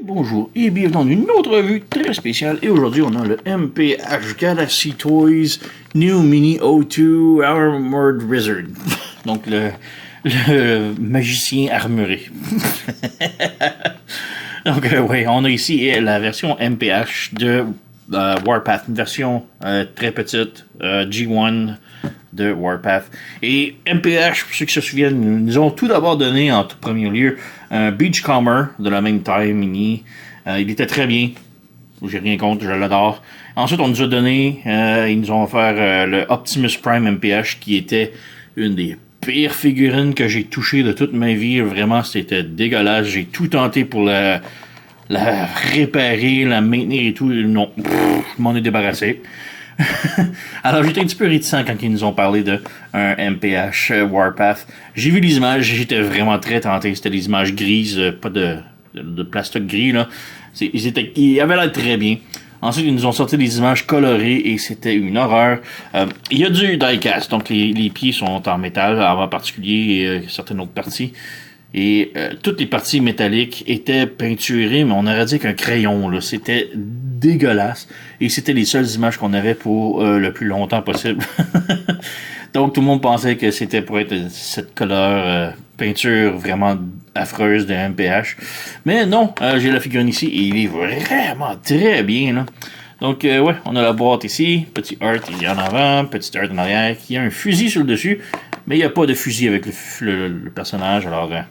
Bonjour et bienvenue dans une autre revue très spéciale. Et aujourd'hui, on a le MPH Galaxy Toys New Mini O2 Armored Wizard. Donc, le magicien armuré. Donc, oui, on a ici la version MPH de Warpath. Une version très petite, G1 de Warpath. Et MPH, pour ceux qui se souviennent, nous ont tout d'abord donné en tout premier lieu un Beachcomber de la même taille mini. Il était très bien. J'ai rien contre, je l'adore. Ensuite, on nous a donné, ils nous ont offert le Optimus Prime MPH qui était une des pires figurines que j'ai touchées de toute ma vie. Vraiment, c'était dégueulasse. J'ai tout tenté pour la réparer, la maintenir et tout. Non, je m'en ai débarrassé. Alors j'étais un petit peu réticent quand ils nous ont parlé de un MPH Warpath. J'ai vu les images, j'étais vraiment très tenté. C'était des images grises, pas de plastique gris là. Ils avaient l'air très bien. Ensuite ils nous ont sorti des images colorées et c'était une horreur. Il y a du diecast, donc les pieds sont en métal, en particulier et certaines autres parties. Et toutes les parties métalliques étaient peinturées, mais on aurait dit qu'un crayon, là. C'était dégueulasse. Et c'était les seules images qu'on avait pour le plus longtemps possible. Donc tout le monde pensait que c'était pour être cette couleur peinture vraiment affreuse de MPH. Mais non, j'ai la figurine ici et il est vraiment très bien, là. Donc, ouais, on a la boîte ici, petit art il y en avant, petit art en arrière, qui a un fusil sur le dessus, mais il n'y a pas de fusil avec le personnage, alors, ouais.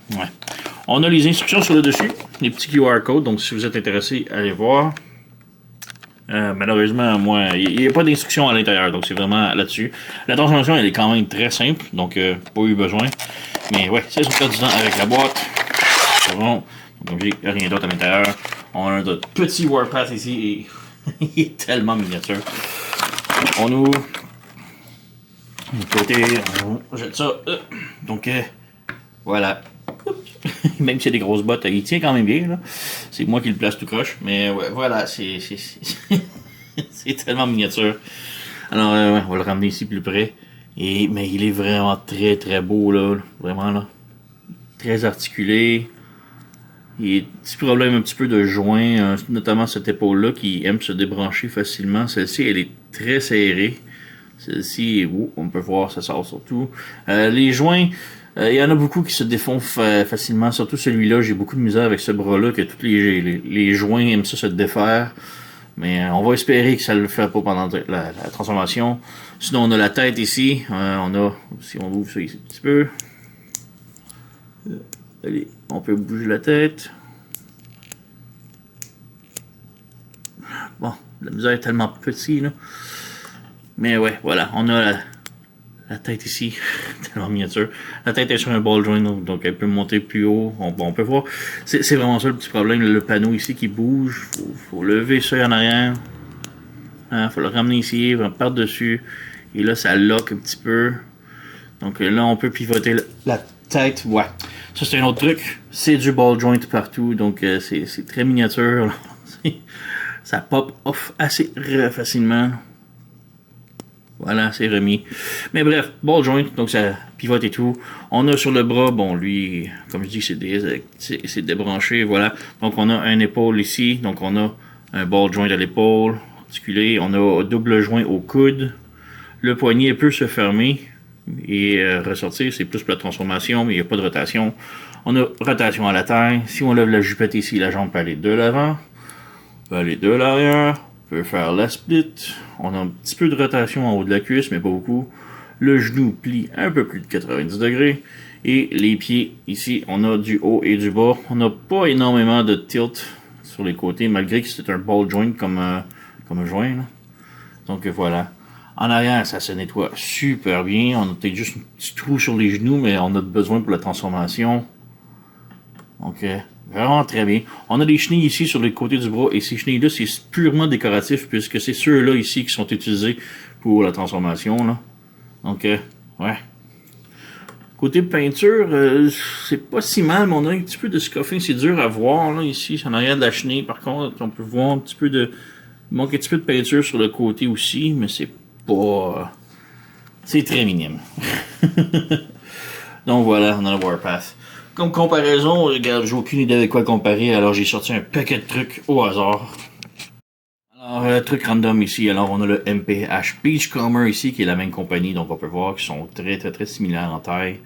On a les instructions sur le dessus, les petits QR codes, donc si vous êtes intéressé, allez voir. Malheureusement, moi, il n'y a pas d'instructions à l'intérieur, donc c'est vraiment là-dessus. La transformation, elle est quand même très simple, donc pas eu besoin. Mais ouais, c'est sur le temps avec la boîte. C'est bon, donc j'ai rien d'autre à l'intérieur. On a notre petit Warpath ici et... il est tellement miniature. On ouvre. De côté, on jette ça. Donc, voilà. Même s'il y a des grosses bottes, il tient quand même bien, là. C'est moi qui le place tout croche. Mais ouais, voilà, c'est tellement miniature. Alors, ouais, on va le ramener ici plus près. Mais il est vraiment très très beau, là. Vraiment, là. Très articulé. Il y a un petit problème un petit peu de joint, notamment cette épaule-là qui aime se débrancher facilement. Celle-ci, elle est très serrée. Celle-ci, on peut voir, ça sort surtout. Les joints, il y en a beaucoup qui se défont facilement. Surtout celui-là, j'ai beaucoup de misère avec ce bras-là, que tous les joints aiment ça se défaire. Mais on va espérer que ça ne le fait pas pendant la transformation. Sinon, on a la tête ici. On a, si on ouvre ça ici un petit peu... Allez, on peut bouger la tête. Bon, la misère est tellement petite, là. Mais ouais, voilà, on a la tête ici, tellement miniature. La tête est sur un ball joint, donc elle peut monter plus haut. On peut voir, c'est vraiment ça le petit problème, le panneau ici qui bouge. Faut lever ça en arrière. Faut le ramener ici, par-dessus. Et là, ça lock un petit peu. Donc là, on peut pivoter la tête, ouais. Ça, c'est un autre truc. C'est du ball joint partout, donc c'est très miniature. Ça pop off assez facilement. Voilà, c'est remis. Mais bref, ball joint, donc ça pivote et tout. On a sur le bras, bon, lui, comme je dis, c'est débranché, voilà. Donc on a un épaule ici, donc on a un ball joint à l'épaule, articulé. On a double joint au coude. Le poignet peut se fermer et ressortir, c'est plus pour la transformation, mais il n'y a pas de rotation. On a rotation à la taille. Si on lève la jupette ici, la jambe peut aller de l'avant, peut aller de l'arrière, peut faire la split. On a un petit peu de rotation en haut de la cuisse, mais pas beaucoup. Le genou plie un peu plus de 90 degrés. Et les pieds, ici, on a du haut et du bas. On n'a pas énormément de tilt sur les côtés, malgré que c'est un ball joint comme un joint, là. Donc voilà. En arrière, ça se nettoie super bien. On a peut-être juste un petit trou sur les genoux, mais on a besoin pour la transformation. Donc, vraiment très bien. On a des chenilles ici sur les côtés du bras, et ces chenilles-là, c'est purement décoratif, puisque c'est ceux-là ici qui sont utilisés pour la transformation, là. Donc, ouais. Côté peinture, c'est pas si mal, mais on a un petit peu de scuffing, c'est dur à voir, là, ici, en arrière de la chenille. Par contre, on peut voir un petit peu de... Il manque un petit peu de peinture sur le côté aussi, mais c'est pas... c'est très minime. Donc voilà, on a le Warpath. Comme comparaison, regarde, j'ai aucune idée de quoi comparer, alors j'ai sorti un paquet de trucs au hasard. Alors, truc random ici, alors on a le MPH Beachcomber ici, qui est la même compagnie, donc on peut voir qu'ils sont très similaires en taille.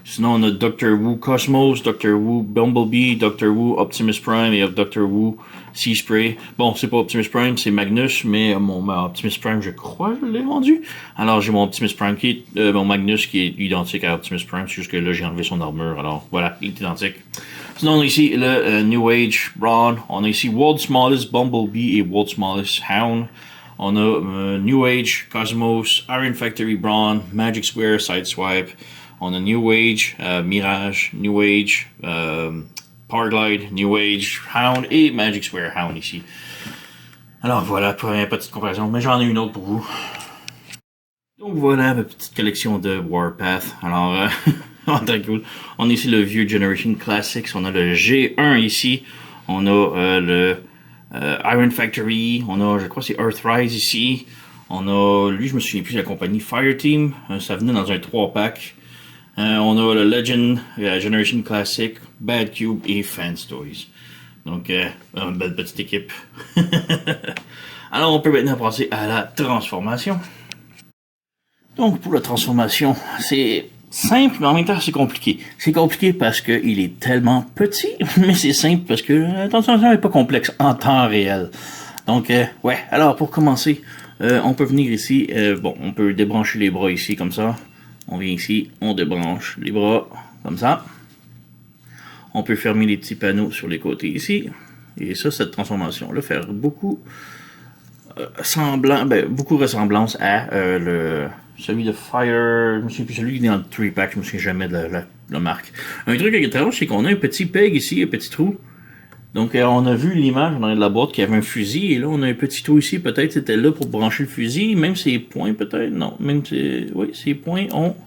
Sinon, on a Doctor Who Cosmos, Doctor Who Bumblebee, Doctor Who Optimus Prime et Doctor Who Sea Spray. Bon, c'est pas Optimus Prime, c'est Magnus, mais mon Optimus Prime, je crois, je l'ai vendu. Alors, j'ai mon Optimus Prime qui est, mon Magnus qui est identique à Optimus Prime, c'est juste que là, j'ai enlevé son armure, alors voilà, il est identique. Sinon, on a ici le New Age Brawn, on a ici World's Smallest Bumblebee et World's Smallest Hound. On a New Age Cosmos, Iron Factory Brawn, Magic Square Sideswipe. On a New Age, Mirage, New Age, Powerglide, New Age, Hound et Magic Square Hound ici. Alors voilà, pour une petite comparaison, mais j'en ai une autre pour vous. Donc voilà ma petite collection de Warpath. Alors, très cool. On a ici le vieux Generation Classics, on a le G1 ici, on a le Iron Factory, on a, je crois c'est Earthrise ici, on a, lui je me souviens plus de la compagnie, Fireteam, ça venait dans un 3-pack. On a le Legend, Generation Classic, Bad Cube et Fans Toys. Donc, une belle petite équipe. Alors, on peut maintenant passer à la transformation. Donc, pour la transformation, c'est simple, mais en même temps, c'est compliqué. C'est compliqué parce qu'il est tellement petit, mais c'est simple parce que la transformation n'est pas complexe en temps réel. Donc, ouais. Alors, pour commencer, on peut venir ici. Bon, on peut débrancher les bras ici, comme ça. On vient ici, on débranche les bras, comme ça. On peut fermer les petits panneaux sur les côtés ici. Et ça, cette transformation-là fait beaucoup beaucoup ressemblance à celui de Fire. Je me souviens plus, celui qui est dans le 3-pack, je me souviens jamais de la marque. Un truc qui est étrange, c'est qu'on a un petit peg ici, un petit trou. Donc, on a vu l'image dans la boîte qu'il y avait un fusil, et là, on a un petit trou ici, peut-être c'était là pour brancher le fusil, même ses points, peut-être, non, oui, ses points ont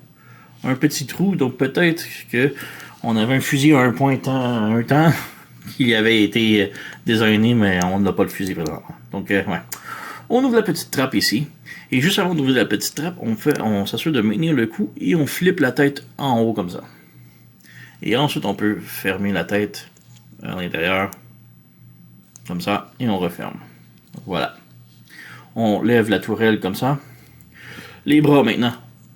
un petit trou, donc peut-être que on avait un fusil à un temps qui avait été designé, mais on n'a pas le fusil présentement. Donc, ouais. On ouvre la petite trappe ici, et juste avant d'ouvrir la petite trappe, on s'assure de maintenir le coup, et on flippe la tête en haut, comme ça. Et ensuite, on peut fermer la tête à l'intérieur, comme ça, et on referme. Voilà. On lève la tourelle comme ça. Les bras maintenant.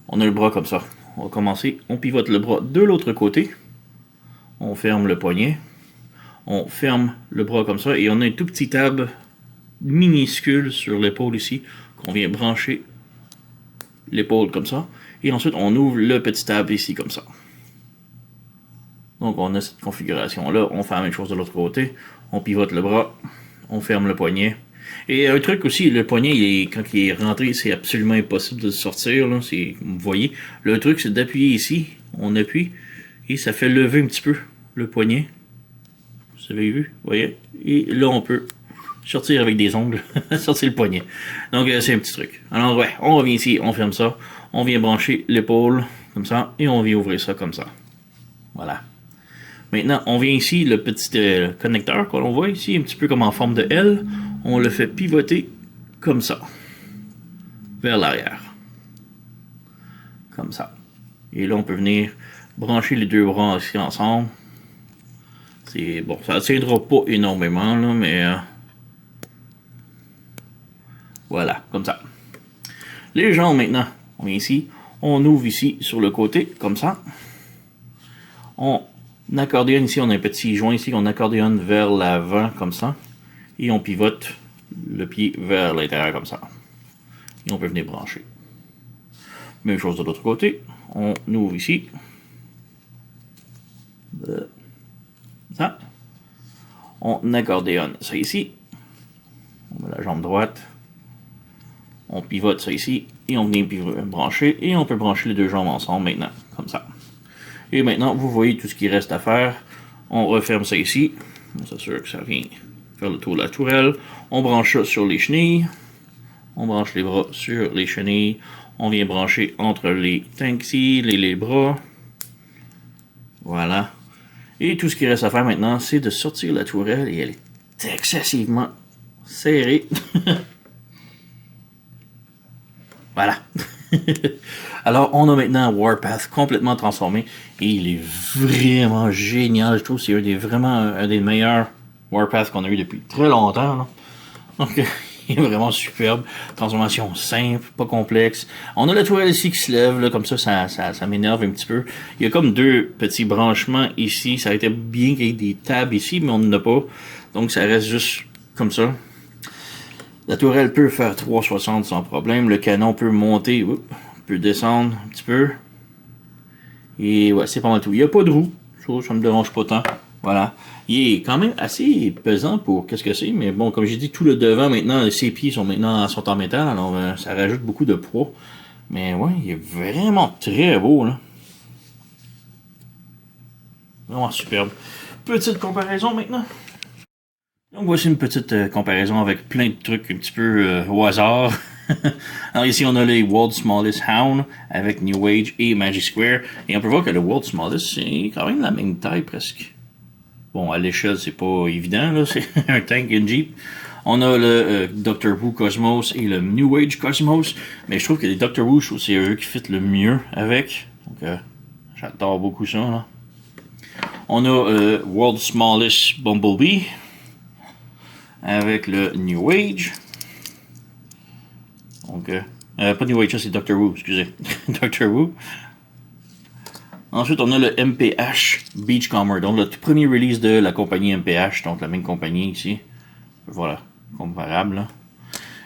On a le bras comme ça. On va commencer. On pivote le bras de l'autre côté. On ferme le poignet. On ferme le bras comme ça. Et on a un tout petit tab minuscule sur l'épaule ici. Qu'on vient brancher l'épaule comme ça. Et ensuite, on ouvre le petit tab ici comme ça. Donc, on a cette configuration-là. On fait la même chose de l'autre côté. On pivote le bras. On ferme le poignet. Et un truc aussi, le poignet, quand il est rentré, c'est absolument impossible de le sortir. Là, vous voyez, le truc, c'est d'appuyer ici. On appuie. Et ça fait lever un petit peu le poignet. Vous avez vu? Vous voyez? Et là, on peut sortir avec des ongles. Sortir le poignet. Donc, c'est un petit truc. Alors, ouais, on revient ici. On ferme ça. On vient brancher l'épaule. Comme ça. Et on vient ouvrir ça comme ça. Voilà. Maintenant, on vient ici, le petit connecteur qu'on voit ici, un petit peu comme en forme de L. On le fait pivoter comme ça, vers l'arrière. Comme ça. Et là, on peut venir brancher les deux bras ici ensemble. C'est bon, ça ne tiendra pas énormément, là, mais voilà, comme ça. Les jambes maintenant, on vient ici, on ouvre ici sur le côté, comme ça. On accordéonne ici, on a un petit joint ici qu'on accordéonne vers l'avant, comme ça. Et on pivote le pied vers l'intérieur, comme ça. Et on peut venir brancher. Même chose de l'autre côté. On ouvre ici. Ça. On accordéonne ça ici. On met la jambe droite. On pivote ça ici. Et on vient brancher. Et on peut brancher les deux jambes ensemble maintenant, comme ça. Et maintenant, vous voyez tout ce qui reste à faire. On referme ça ici. On s'assure que ça vient faire le tour de la tourelle. On branche ça sur les chenilles. On branche les bras sur les chenilles. On vient brancher entre les tanks, les bras. Voilà. Et tout ce qui reste à faire maintenant, c'est de sortir la tourelle. Et elle est excessivement serrée. Voilà. Alors, on a maintenant Warpath complètement transformé et il est vraiment génial. Je trouve que c'est un des meilleurs Warpath qu'on a eu depuis très longtemps. Là. Donc, il est vraiment superbe. Transformation simple, pas complexe. On a la tourelle ici qui se lève, là, comme ça m'énerve un petit peu. Il y a comme deux petits branchements ici. Ça a été bien qu'il y ait des tables ici, mais on n'en a pas. Donc, ça reste juste comme ça. La tourelle peut faire 360 sans problème. Le canon peut monter, peut descendre un petit peu. Et ouais, c'est pas mal tout. Il n'y a pas de roue. Ça me dérange pas tant. Voilà. Il est quand même assez pesant pour qu'est-ce que c'est. Mais bon, comme j'ai dit, tout le devant maintenant, ses pieds sont en métal. Alors ça rajoute beaucoup de poids. Mais ouais, il est vraiment très beau là. Vraiment superbe. Petite comparaison maintenant. Donc voici une petite comparaison avec plein de trucs un petit peu au hasard. Alors ici on a les World's Smallest Hound avec New Age et Magic Square. Et on peut voir que le World's Smallest c'est quand même la même taille presque. Bon à l'échelle c'est pas évident là, c'est un tank et une Jeep. On a le Doctor Who Cosmos et le New Age Cosmos. Mais je trouve que les Doctor Who, c'est eux qui fit le mieux avec. Donc j'adore beaucoup ça là. On a World's Smallest Bumblebee avec le New Age. Donc, pas New Age, ça c'est Doctor Who, excusez. Doctor Who. Ensuite, on a le MPH Beachcomber, donc le tout premier release de la compagnie MPH, donc la même compagnie ici. Voilà, comparable. Là.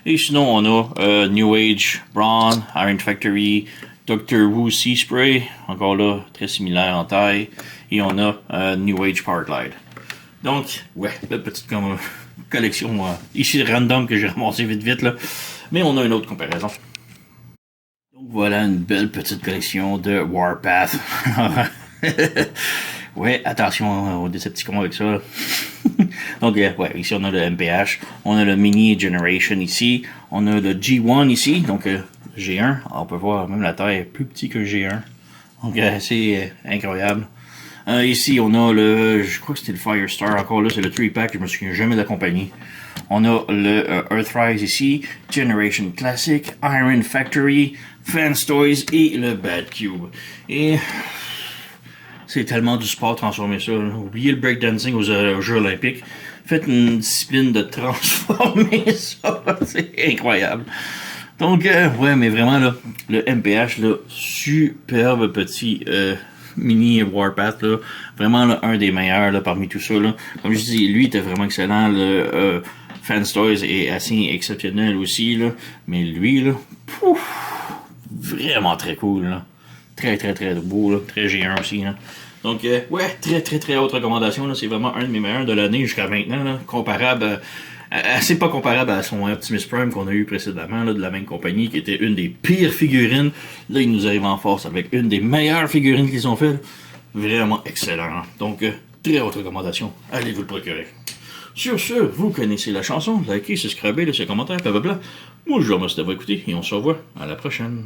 Et sinon, on a New Age Brawn, Iron Factory, Doctor Who Sea Spray, encore là, très similaire en taille. Et on a New Age Powerglide. Donc, ouais, la petite collection ici random que j'ai ramassé vite là. Mais on a une autre comparaison. Donc voilà une belle petite collection de Warpath. Ouais, attention aux Decepticons avec ça. Donc ouais, ici on a le MPH, on a le Mini Generation ici, on a le G1 ici, donc G1, on peut voir même la taille est plus petite que G1. Donc c'est incroyable. Ici, on a je crois que c'était le Firestar, encore là, c'est le 3-pack, je me souviens jamais de la compagnie. On a le Earthrise ici, Generation Classic, Iron Factory, Fans Toys et le Bad Cube. Et c'est tellement du sport transformer ça. Là. Oubliez le breakdancing aux Jeux Olympiques. Faites une discipline de transformer ça, c'est incroyable. Donc, ouais, mais vraiment, là, le MPH, là, superbe petit mini Warpath, là, vraiment là, un des meilleurs là, parmi tout ça. Là. Comme je dis, lui était vraiment excellent. Le Fans Toys est assez exceptionnel aussi, là. Mais lui, là, vraiment très cool. Là. Très beau, là. Très géant aussi. Là. Donc, ouais, très haute recommandation. C'est vraiment un de mes meilleurs de l'année jusqu'à maintenant. Là, comparable assez pas comparable à son Optimus Prime qu'on a eu précédemment, là, de la même compagnie, qui était une des pires figurines. Là, il nous arrive en force avec une des meilleures figurines qu'ils ont fait. Vraiment excellent. Donc, très haute recommandation. Allez vous le procurer. Sur ce, vous connaissez la chanson. Likez, subscribez, laissez un commentaire, blablabla. Moi, je vous remercie d'avoir écouté et on se revoit à la prochaine.